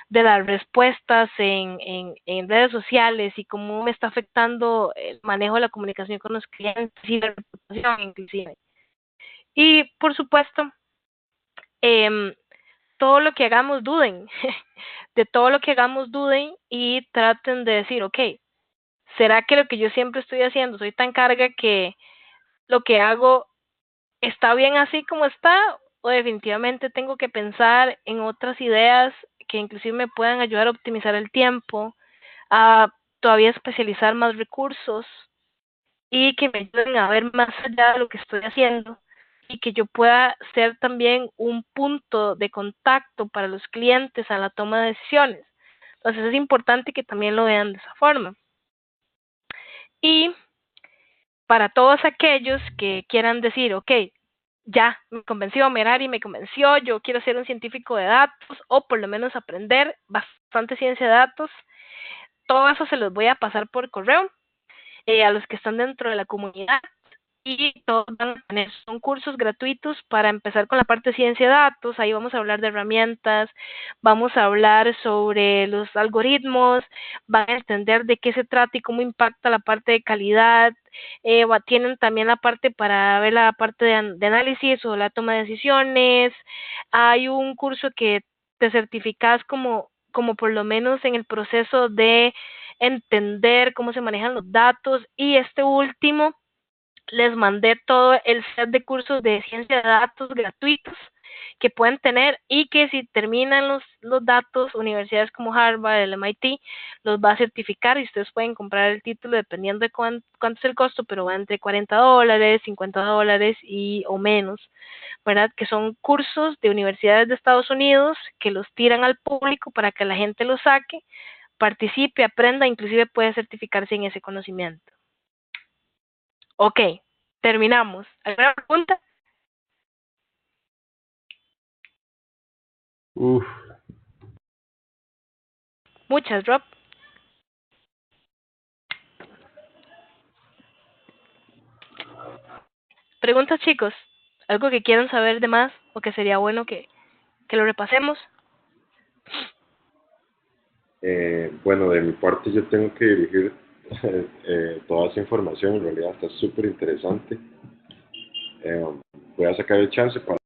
de las respuestas en redes sociales y cómo me está afectando el manejo de la comunicación con los clientes y la reputación inclusive. Y por supuesto, todo lo que hagamos duden, de todo lo que hagamos duden y traten de decir, ok, ¿será que lo que yo siempre estoy haciendo, soy tan carga que lo que hago está bien así como está o definitivamente tengo que pensar en otras ideas que inclusive me puedan ayudar a optimizar el tiempo, a todavía especializar más recursos y que me ayuden a ver más allá de lo que estoy haciendo y que yo pueda ser también un punto de contacto para los clientes a la toma de decisiones. Entonces es importante que también lo vean de esa forma. Y para todos aquellos que quieran decir, ok, ya me convenció, Merari me convenció, yo quiero ser un científico de datos o por lo menos aprender bastante ciencia de datos, todo eso se los voy a pasar por correo a los que están dentro de la comunidad y todos van a tener, son cursos gratuitos para empezar con la parte de ciencia de datos. Ahí vamos a hablar de herramientas, vamos a hablar sobre los algoritmos, van a entender de qué se trata y cómo impacta la parte de calidad. Tienen también la parte para ver la parte de análisis o la toma de decisiones. Hay un curso que te certificas como por lo menos en el proceso de entender cómo se manejan los datos, y este último les mandé todo el set de cursos de ciencia de datos gratuitos que pueden tener y que si terminan los datos, universidades como Harvard, el MIT, los va a certificar y ustedes pueden comprar el título dependiendo de cuánto es el costo, pero va entre $40, $50 o menos, ¿verdad? Que son cursos de universidades de Estados Unidos que los tiran al público para que la gente los saque, participe, aprenda, inclusive puede certificarse en ese conocimiento. Ok, terminamos. ¿Alguna pregunta? Uf. Muchas, Rob. Preguntas, chicos. ¿Algo que quieran saber de más o que sería bueno que lo repasemos? Bueno, de mi parte yo tengo que dirigir toda esa información, en realidad está súper interesante. Voy a sacar el chance para